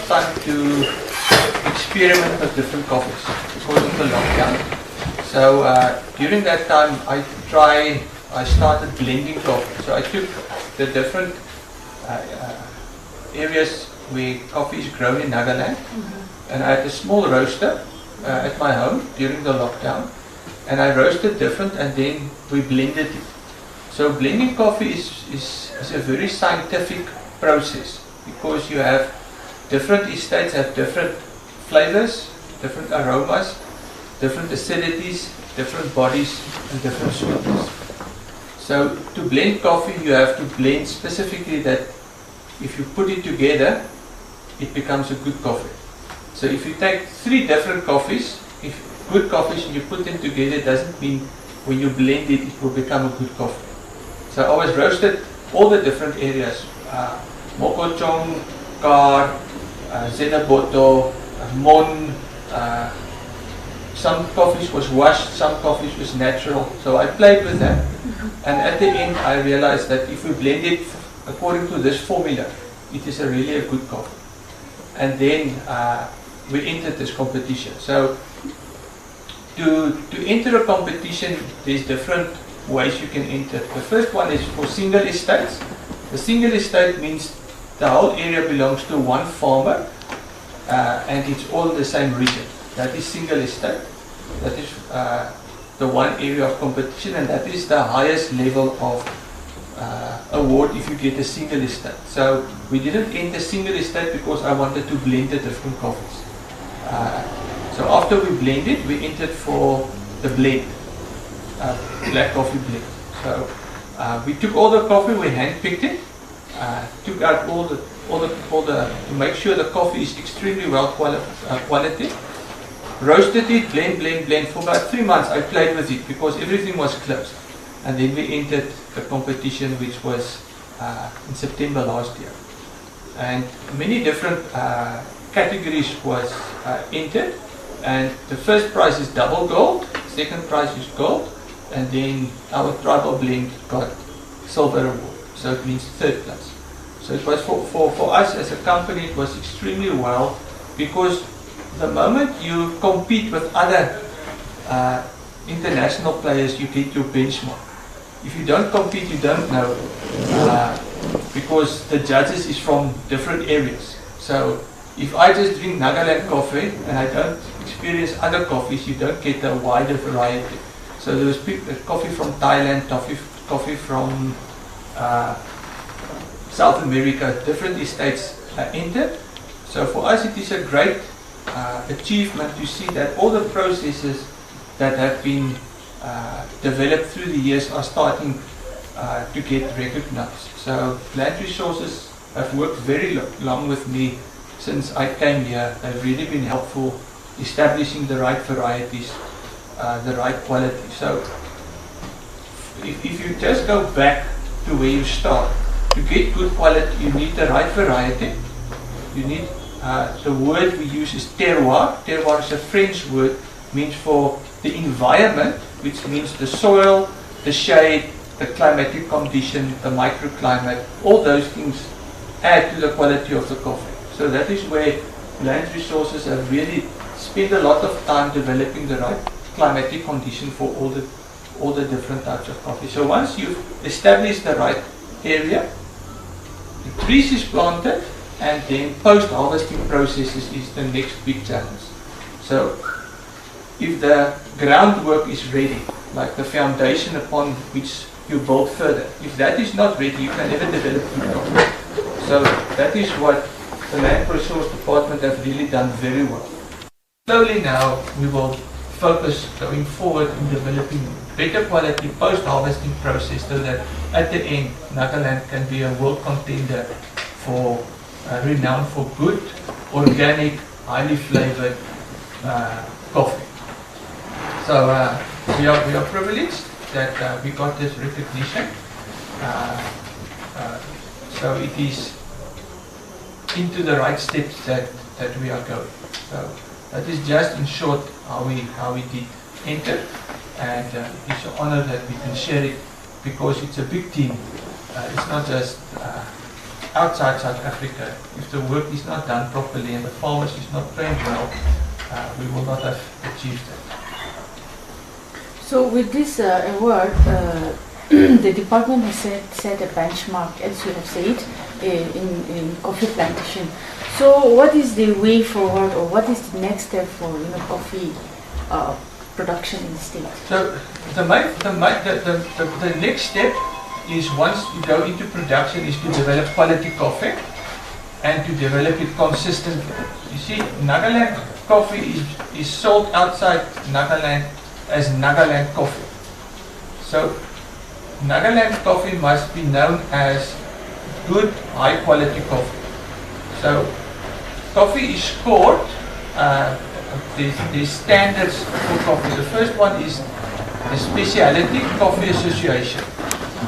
time to experiment with different coffees because of the lockdown. So during that time, I started blending coffee. So I took the different areas where coffee is grown in Nagaland, and I had a small roaster at my home during the lockdown, and I roasted different, and then we blended it. So blending coffee is a very scientific process because you have different estates have different flavors, different aromas, different acidities, different bodies, and different sweetness. So to blend coffee, you have to blend specifically that if you put it together, it becomes a good coffee. So if you take 3 different coffees, if good coffees, and you put them together, it doesn't mean when you blend it, it will become a good coffee. So I always roasted all the different areas, Mokochong, Kar, Zenaboto, Mon, some coffees was washed, some coffees was natural. So I played with that, and at the end I realized that if we blend it according to this formula, it is really a good coffee. And then we entered this competition. So to enter a competition, there's different ways you can enter. The first one is for single estates. The single estate means the whole area belongs to one farmer, and it's all the same region. That is single estate. That is the one area of competition, and that is the highest level of award if you get a single estate. So we didn't enter single estate because I wanted to blend the different coffees. So after we blended, we entered for the blend, black coffee blend. So we took all the coffee, we hand-picked it, took out all the to make sure the coffee is extremely well quality. Roasted it, blend. For about 3 months I played with it because everything was closed. And then we entered the competition, which was in September last year. And many different categories was entered. And the first prize is double gold, second prize is gold, and then our tribal blend got silver award. So it means third place. So it was for us as a company, it was extremely well, because the moment you compete with other international players, you get your benchmark. If you don't compete, you don't know, because the judges is from different areas. So if I just drink Nagaland coffee and I don't experience other coffees, you don't get a wider variety. So there was coffee from Thailand, coffee from South America, different estates entered. So for us it is a great achievement to see that all the processes that have been developed through the years are starting to get recognized. So Land Resources have worked very long with me since I came here. They've really been helpful establishing the right varieties, the right quality. So if you just go back to where you start, to get good quality you need the right variety. You need the word we use is terroir. Terroir is a French word, means for the environment, which means the soil, the shade, the climatic condition, the microclimate. All those things add to the quality of the coffee. So that is where Land Resources have really spent a lot of time developing the right climatic condition for all the different types of coffee. So once you've established the right area, the trees is planted, and then post-harvesting processes is the next big challenge. So if the groundwork is ready, like the foundation upon which you build further, if that is not ready, you can never develop good coffee. So that is what the Land Resource Department have really done very well. Slowly now we will focus going forward in developing better quality post-harvesting process so that at the end Nagaland can be a world contender for renowned for good, organic, highly flavored coffee. So we are privileged that we got this recognition. So it is into the right steps that we are going. So that is just in short how we did enter, and it's an honor that we can share it because it's a big team. It's not just outside South Africa, if the work is not done properly and the farmers is not trained well, we will not have achieved that. So with this award, the department has set a benchmark, as you have said, in coffee plantation. So what is the way forward, or what is the next step for coffee production in the state? So the next step is, once you go into production, is to develop quality coffee and to develop it consistently. You see, Nagaland coffee is sold outside Nagaland as Nagaland coffee. So Nagaland coffee must be known as good, high quality coffee. So coffee is scored, there's standards for coffee. The first one is the Specialty Coffee Association.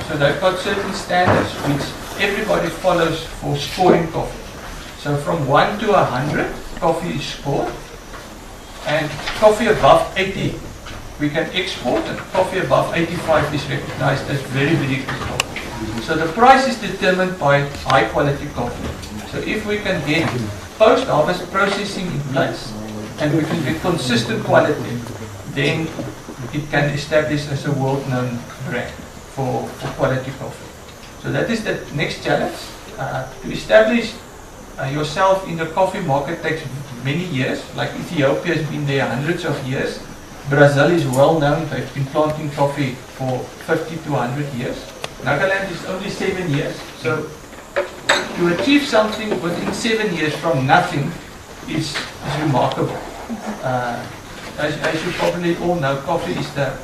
So they've got certain standards which everybody follows for scoring coffee. So from 1 to 100, coffee is scored, and coffee above 80 we can export, and coffee above 85 is recognized as very, very good coffee. So the price is determined by high quality coffee. So if we can get post-harvest processing in place and we can get consistent quality, then it can establish as a world-known brand for quality coffee. So that is the next challenge. To establish yourself in the coffee market takes many years. Like Ethiopia has been there hundreds of years. Brazil is well known. They've been planting coffee for 50 to 100 years. Nagaland is only 7 years. So to achieve something within 7 years from nothing is remarkable. As you probably all know, coffee is the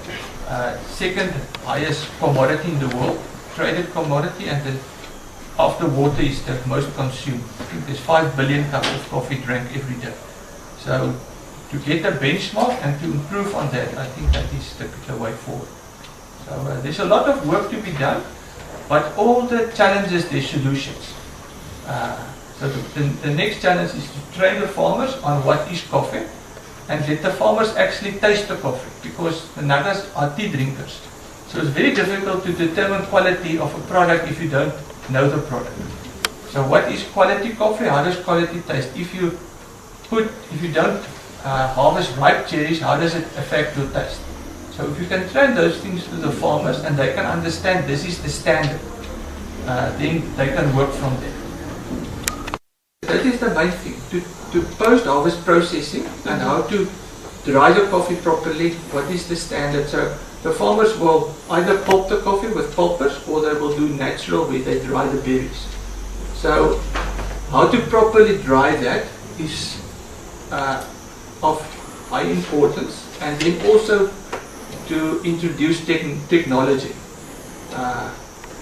second highest commodity in the world, traded commodity, and then after water is the most consumed. I think there's 5 billion cups of coffee drank every day. So to get a benchmark and to improve on that, I think that is the way forward. So there's a lot of work to be done, but all the challenges, there's solutions. So the next challenge is to train the farmers on what is coffee, and let the farmers actually taste the coffee, because the Nagas are tea drinkers. So it's very difficult to determine quality of a product if you don't know the product. So what is quality coffee? How does quality taste? If you don't harvest ripe cherries, how does it affect your taste? So if you can train those things to the farmers and they can understand this is the standard, then they can work from there. That is the main thing, to post-harvest processing and how to dry the coffee properly. What is the standard? So the farmers will either pulp the coffee with pulpers, or they will do natural, where they dry the berries. So how to properly dry that is of high importance, and then also to introduce technology,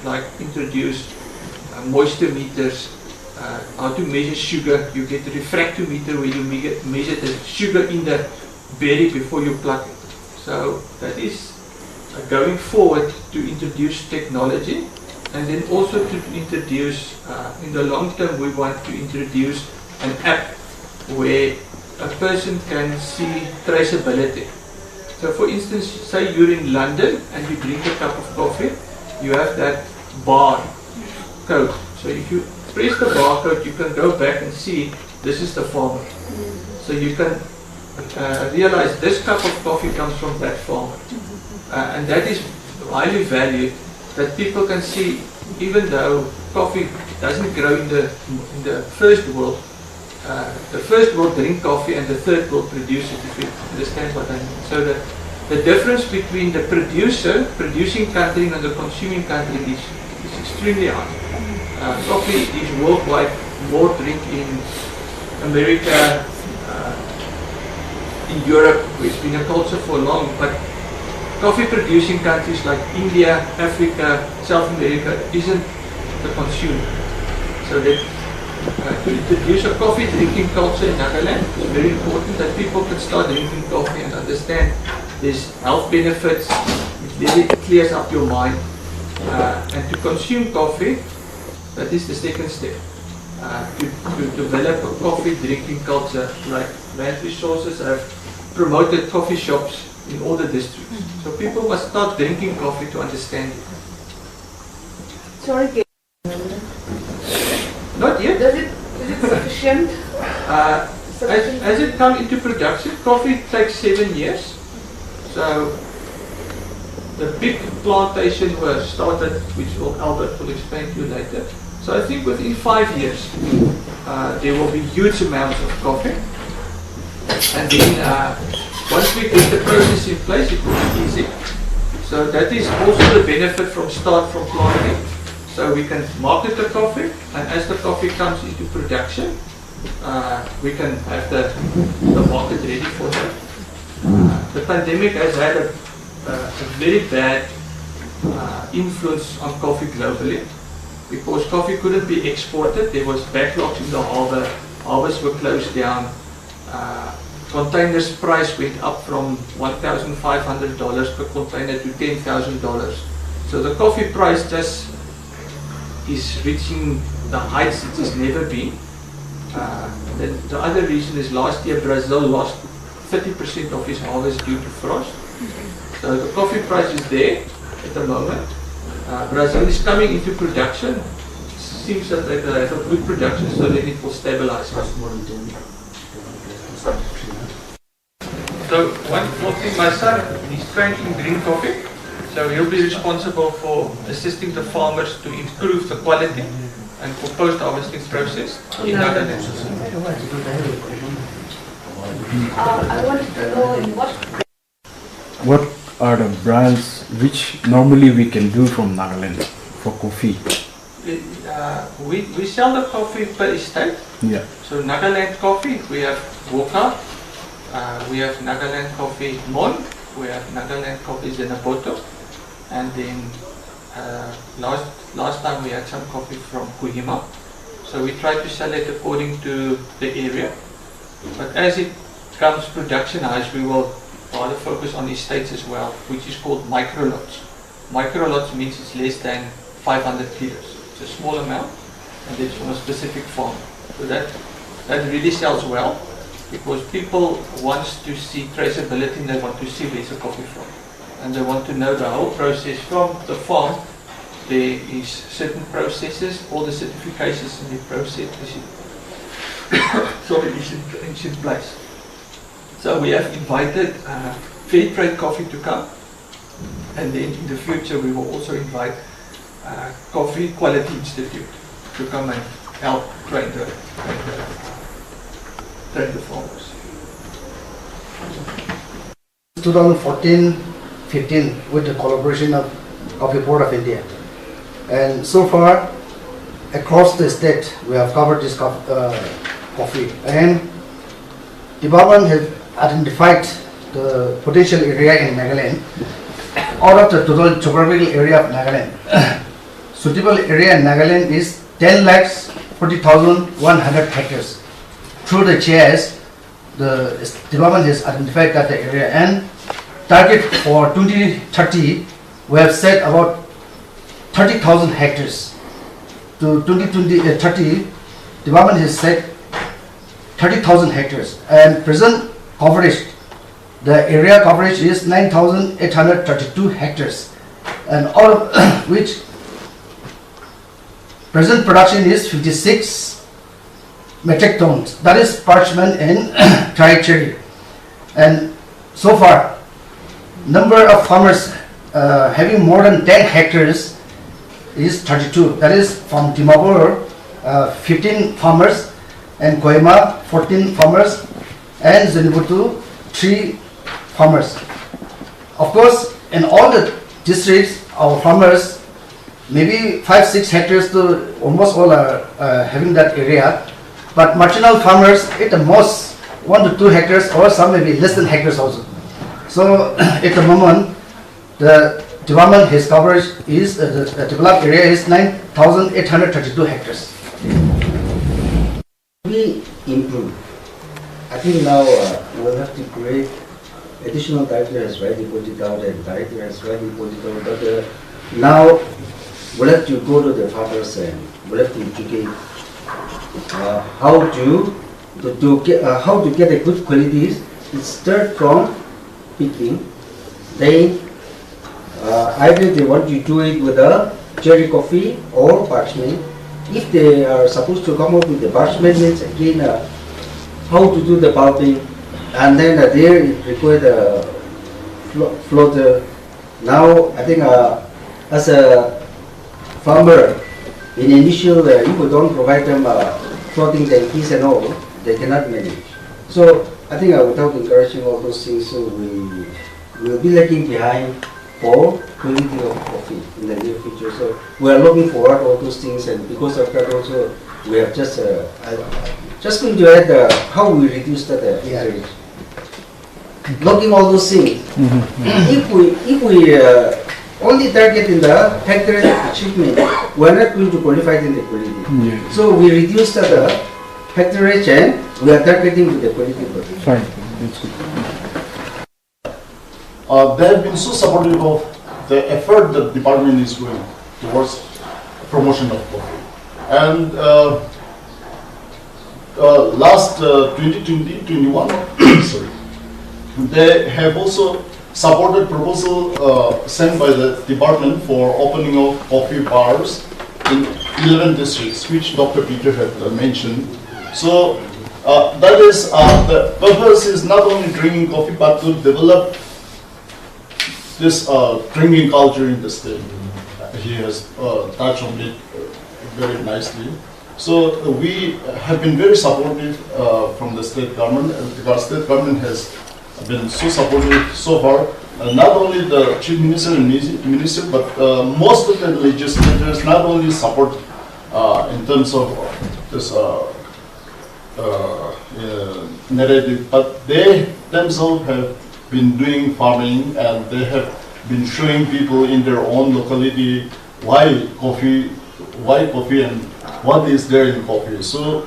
like introduce moisture meters, how to measure sugar. You get a refractometer where you measure the sugar in the berry before you pluck it. So that is going forward, to introduce technology, and then also to introduce, in the long term, we want to introduce an app where a person can see traceability. So for instance, say you're in London and you drink a cup of coffee, you have that bar code. So if you press the barcode, you can go back and see this is the farmer. So you can realize this cup of coffee comes from that farmer. And that is highly valued, that people can see, even though coffee doesn't grow in the first world, the first world drink coffee and the third world produce it, if you understand what I mean. So the difference between the producing country and the consuming country is extremely high. Coffee is worldwide more drink in America, in Europe, where it's been a culture for long, but coffee producing countries like India, Africa, South America isn't the consumer. So that to introduce a coffee drinking culture in Nagaland is very important, that people can start drinking coffee and understand there's health benefits, it clears up your mind. And to consume coffee, that is the second step. To develop a coffee drinking culture, like Land Resources have promoted coffee shops in all the districts. So people must start drinking coffee to understand it. Sorry. As it comes into production, coffee takes 7 years. So the big plantation were started, which Albert will explain to you later. So I think within 5 years, there will be huge amounts of coffee. And then once we get the process in place, it will be easy. So that is also the benefit from planting. So we can market the coffee, and as the coffee comes into production, we can have the market ready for that. The pandemic has had a very bad influence on coffee globally, because coffee couldn't be exported. There was backlogs in the harbour, harbors were closed down, containers price went up from $1,500 per container to $10,000. So the coffee price just is reaching the heights it has never been. The other reason is last year Brazil lost 30% of its harvest due to frost. So the coffee price is there at the moment. Brazil is coming into production. It seems that they have a good production, so then it will stabilize. So one thing, my son, he's trained in green coffee, so he'll be responsible for assisting the farmers to improve the quality and for post-harvesting process in Nagaland. I wanted to know in what are the brands which normally we can do from Nagaland for coffee? We sell the coffee per estate. Yeah. So Nagaland coffee, we have Woka, we have Nagaland coffee Mon, we have Nagaland coffee Zenaboto, and then last time we had some coffee from Kohima. So we try to sell it according to the area. But as it comes production-wise, we will rather focus on estates as well, which is called micro lots. Micro lots means it's less than 500 kilos. It's a small amount, and it's from a specific farm. So that really sells well, because people want to see traceability, and they want to see where's the coffee from. And they want to know the whole process from the farm. There is certain processes, all the certifications in the process is in place. So we have invited Fair Trade Coffee to come, and then in the future we will also invite Coffee Quality Institute to come and help train the farmers. 2014-15 with the collaboration of Coffee Board of India, and so far across the state we have covered this coffee, and department has identified the potential area in Nagaland. Out of the total geographical area of Nagaland, suitable area in Nagaland is 10,40,100 hectares. Through the GIS, the department has identified that the area, and target for 2030 we have set about 30,000 hectares. To 2030, department has set 30,000 hectares, and present coverage, the area coverage is 9,832 hectares, and all of which present production is 56 metric tons. That is parchment and dry cherry. And so far, number of farmers having more than 10 hectares is 32. That is from Dimapur, 15 farmers, and Kohima 14 farmers, and Zenaboto 3 farmers. Of course, in all the districts, our farmers, maybe 5-6 hectares to almost all are having that area, but marginal farmers at the most 1 to 2 hectares, or some maybe less than hectares also. So at the moment, the development his coverage is the developed area is 9,832 hectares. We improve. I think now we'll have to create additional director has already pointed out, and director has already pointed out, but now we'll have to go to the farmers and we'll have to educate how to get a good qualities. It start from picking. Then either they want to do it with a cherry coffee or parchment. If they are supposed to come up with the parchment, means again how to do the pulping, and then there it required a floater. Now I think as a farmer, in initial, if we don't provide them floating tankies and all, they cannot manage. So I think without encouraging all those things, so we will be lagging behind for quality of coffee in the near future. So we are looking forward all those things, and because of that also, we have just going to add how we reduce that acreage. Logging all those things. If we only target in the hectare achievement, we are not going to qualify in the quality. Yeah. So we reduce the hectareage and we are targeting with the quality production. Fine. That's good. They have been so supportive of the effort that the department is doing towards promotion of coffee. And last 2020-21, sorry, they have also supported proposal sent by the department for opening of coffee bars in 11 districts, which Dr. Peter had mentioned. So that is the purpose is not only drinking coffee but to develop this drinking culture in the state. He has touched on it very nicely. So we have been very supportive from the state government, because state government has been so supportive so far. Not only the chief minister and minister, but most of the legislators not only support in terms of this narrative, but they themselves have been doing farming, and they have been showing people in their own locality why coffee and what is there in coffee. So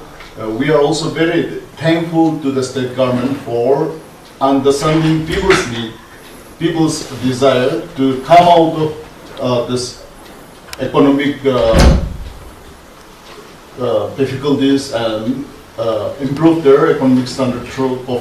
we are also very thankful to the state government for understanding people's need, people's desire to come out of this economic difficulties and improve their economic standard through coffee.